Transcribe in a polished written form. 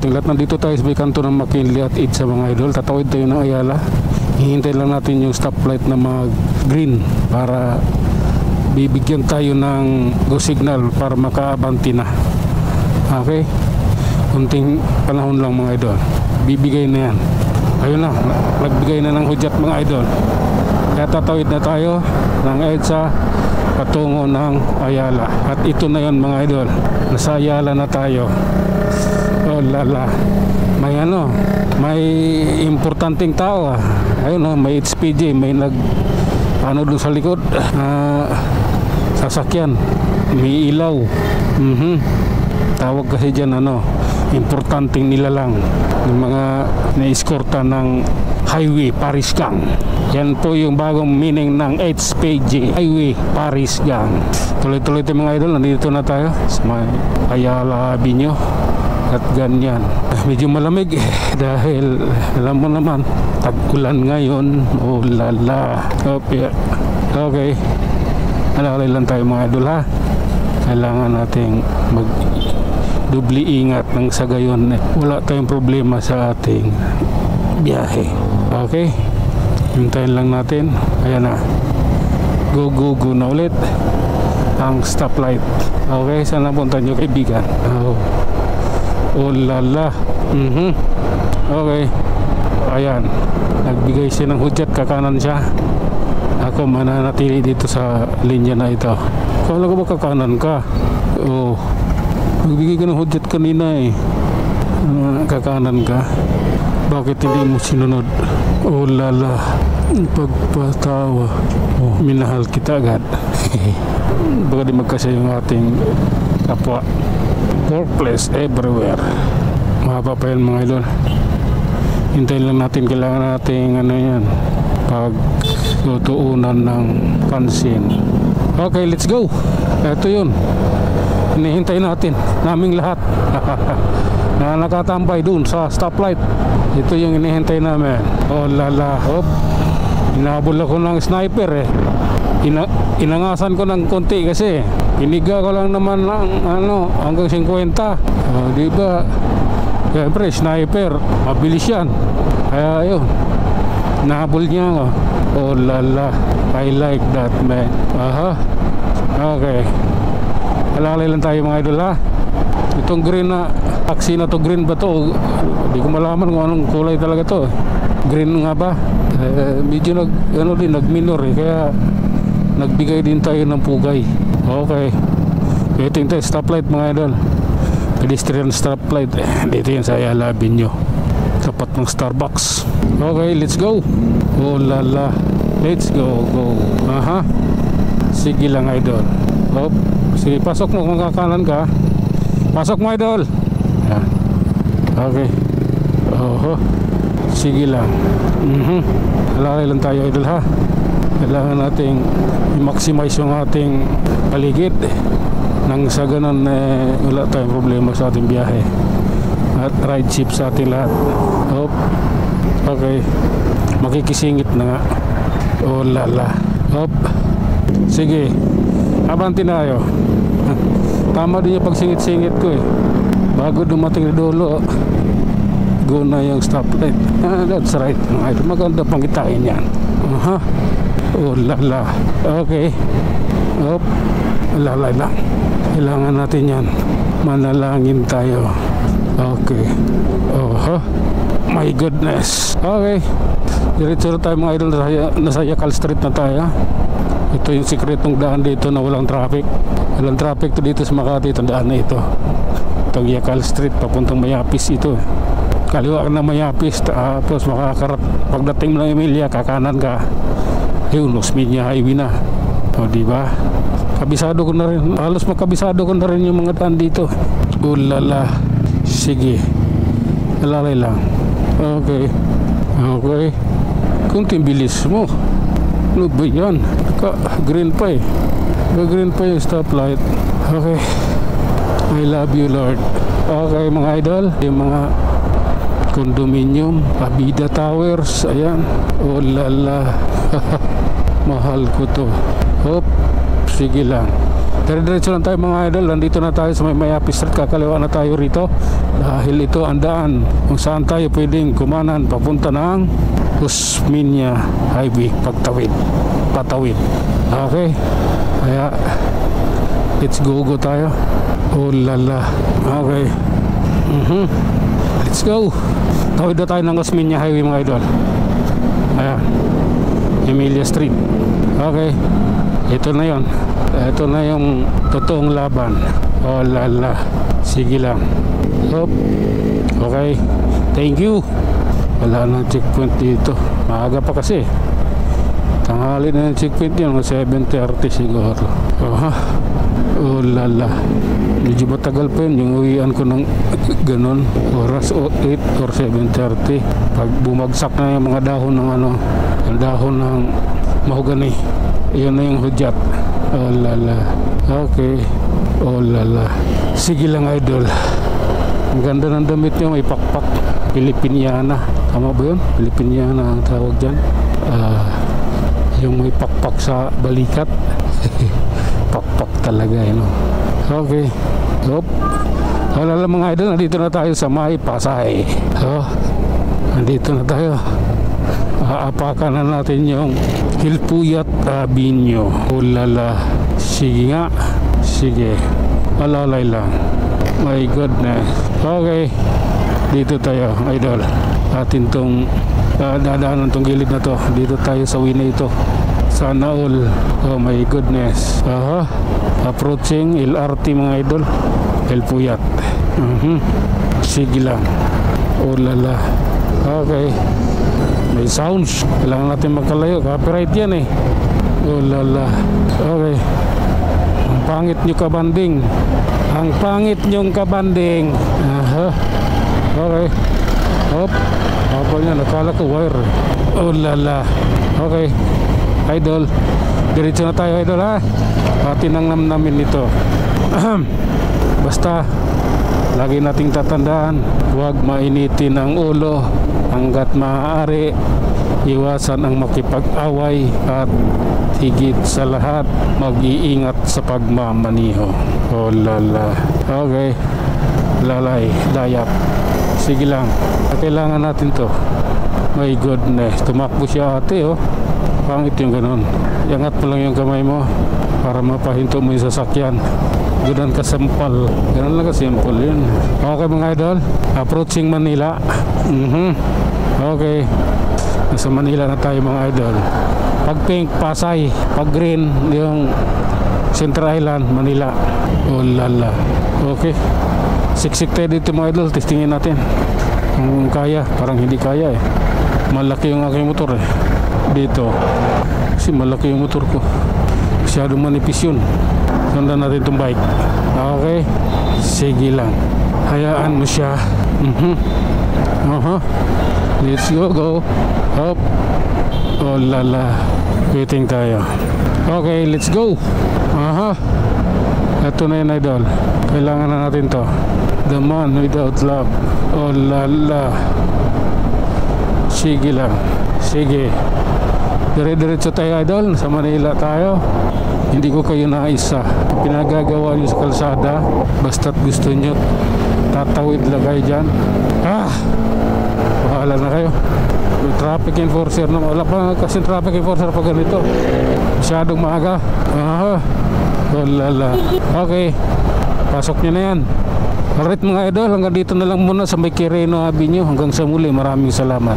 natin lahat. Nandito tayo sa may kanto ng McKinley at EDSA mga idol. Tatawid tayo ng Ayala. Hihintay lang natin yung stoplight na mag green para bibigyan tayo ng go signal para makaabanti na. Okay, kunting panahon lang mga idol, bibigay na yan. Ayun na, nagbigay na ng hudyat mga idol. Kaya tatawid na tayo ng EDSA patungo ng Ayala. At ito na yun mga idol, nasa Ayala na tayo. Oh lala, may ano, may importanteng tao. Ayun o, may HPG, may nag ano doon sa likod, sasakyan, may ilaw. Tawag kasi dyan ano, importanteng nilalang ng mga na-eskorta ng Highway Paris Gang. Yan po yung bagong meaning ng HPG, Highway Paris Gang. Tuloy-tuloy tayo mga idol, nandito na tayo sa may Ayala Avenue. At ganyan, medyo malamig dahil alam mo naman, tag-ulan ngayon. Oh lala. Okay, alalay lang tayo mga idol ha. Kailangan nating mag dubli ingat ng sa gayon wala tayong problema sa ating biyahe. Okay, hintayin lang natin. Ayan na, go na ulit ang stoplight. Okay, saan napunta nyo kaibigan? Oh lala. Okay, ayan, nagbigay siya ng hudyat, kakanan siya. Ako mananatili dito sa linya na ito. Kala ko ba kakanan ka? Oh, nagbigay ka ng hudyat kanina eh. Kakanan ka, bakit hindi mo sinunod? Oh lala, pagpatawa. Oh, minahal kita agad. Baka di magkasya yung ating kapwa. Workplace everywhere. Mahaba pa yan mga idol. Hintayin lang natin, kailangan natin ano yan, pagtutuunan ng pansin. Okay, let's go. Ito yun, hinihintay natin, naming lahat na nakatambay dun sa stoplight. Ito yung hinihintay namin. Oh lala, hop, inabol ako ng sniper eh. Inangasan ko ng konti kasi iniga ko lang naman ng ano, hanggang 50. Diba, siyempre sniper, mabilis yan. Kaya yun, nahabol niya ako. Oh lala, I like that man. Okay, alalay lang tayo mga idol ha. Itong green na taxi na to, green ba to? Hindi ko malaman kung anong kulay talaga to. Green nga ba? Medyo nag-minor eh, kaya nagbigay din tayo ng pugay. Okay, ito yung stoplight mga idol, pedestrian stoplight. Dito yan sa Ayala Avenue, tapat ng Starbucks. Okay, let's go. Oh lala, let's go. Sige lang idol. Hop, sige, pasok mo kung kakanan ka. Pasok mo idol. Yan. Okay. Sige lang. Alalay lang tayo idol ha. Kailangan nating i-maximize yung ating paligid nang sa ganun wala tayong problema sa ating biyahe at ride ship sa ating lahat. Hop. Okay, makikisingit na nga. Oh lala. Hop, sige, abanti na kayo. Tama din yung pagsingit-singit ko eh, bago dumating na dulo. Go na yung stoplight. That's right. Maganda pang kitain yan. Oh lala. Okay. Hop, lalay lang. Kailangan natin yan. Manalangin tayo. Okay. My goodness. Okay, diretso na tayo mga idol. Nasa Yacal Street na tayo. Ito yung sikretong daan dito na walang traffic. Walang traffic to dito sa Makati. Itong daan na ito, itong Yacal Street papuntang Mayapis. Ito kaliwa ka na Mayapis, tapos makakarat, pagdating mo ng Emilia kakanan ka, yun, Osmeña Highway na. O diba, kabisado ko na rin, halos makabisado ko na rin yung mga daan dito. Ulala. Sige, alalay lang. Okay, kunting bilis mo. Ano ba yan? Green pa eh. Green pa yung stoplight. Okay, I love you Lord. Okay mga idol, yung mga condominium, Abida Towers, ayan. Oh lala. Mahal ko to. Hop, sige lang. Diretso lang tayo mga idol. Nandito na tayo sa may Mayapi Street. Kakaliwa na tayo rito. Dahil ito ang daan kung saan tayo pwedeng kumanan papunta ng Osmeña Highway. Patawid. Okay. Kaya let's go tayo. Oh lala. Okay. Let's go. Tawid na tayo ng Osmeña Highway mga idol. Ayan. Emilia Street. Okay. Ito na yon. Ito na yung totoong laban. Oh lala. Sige lang. Hop. Okay. Thank you. Wala nang checkpoint dito. Maaga pa kasi. Tanghali na yung checkpoint yun. 7:30 siguro. Oh lala. Medyo matagal pa yun. Yung uwian ko ng ganon. Oras 8 or 7:30. Pag bumagsak na yung mga dahon ng ang dahon ng mahogani. Yun na yung hudyat. Oh lala. Okay. Oh lala. Sige lang idol. Ang ganda ng damit niyo. May pakpak. Pilipiniana. Tama ba yun? Pilipiniana ang tawag dyan. Yung may pakpak sa balikat. Pakpak talaga yun. Okay. Hop. Wala lang mga idol. Nandito na tayo sa May Pasay. Nandito na tayo. Aapakan na natin yung Hilpuyat Avenue. Ulala. Sige nga. Sige. Alalay lang. My goodness. Okay. Dito tayo idol. Atin tong dadaanan tong gilid na to. Dito tayo sa Winay ito. Sana all. Oh my goodness. Approaching LRT mga idol. Hilpuyat. Sige lang. Ulala. Okay. May sounds. Kailangan natin magkalayo. Copyright yan eh. Oh lala. Okay. Ang pangit nyo kabanding. Ang pangit nyong kabanding. Okay. Hop. Apa niya. Nakala ko wire. Oh lala. Okay. Idol. Diretso na tayo idol ha. Tinangnam namin ito. Basta lagi nating tatandaan, huwag mainitin ang ulo hanggat maaari. Iwasan ang makipag-away at higit sa lahat mag-iingat sa pagmamaniho. Oh lala. Okay. Lalay, dayap. Sige lang. Kailangan natin to. My goodness. Tumakbo siya ate oh. Pangit yung ganun. Iangat mo lang yung kamay mo para mapahinto mo yung sasakyan. Ganun kasampal. Ganun lang kasimple yun. Okay mga idol. Approaching Manila. Okay. Nasa Manila na tayo mga idol. Pag pink, Pasay. Pag green, yung Central Island, Manila. Oh lala. Okay. Siksik tayo dito mga idol. Testingin natin kung kaya. Parang hindi kaya eh. Malaki yung aking motor eh. Dito. Kasi malaki yung motor ko. Masyadong manipis yun. Sundan natin itong bike. Okay. Sige lang. Hayaan mo siya. Let's go. Hop. Oh lala. Waiting tayo. Okay, let's go. Ito na yun idol. Kailangan na natin to. The man without love. Oh lala. Sige lang. Sige. Dire-diretso tayo idol. Sa Manila tayo. Hindi ko kayo naisa. Pinagagawa nyo sa kalsada. Basta't gusto nyo, tatawid lang kayo dyan. Bahala na kayo. Yung traffic enforcer na wala pa kasi traffic enforcer pa ganito. Masyadong maaga. Lala. Okay. Pasok nyo na yan. Alright mga idol, hanggang dito na lang muna sa may Quirino Avenue. Hanggang sa muli, maraming salamat.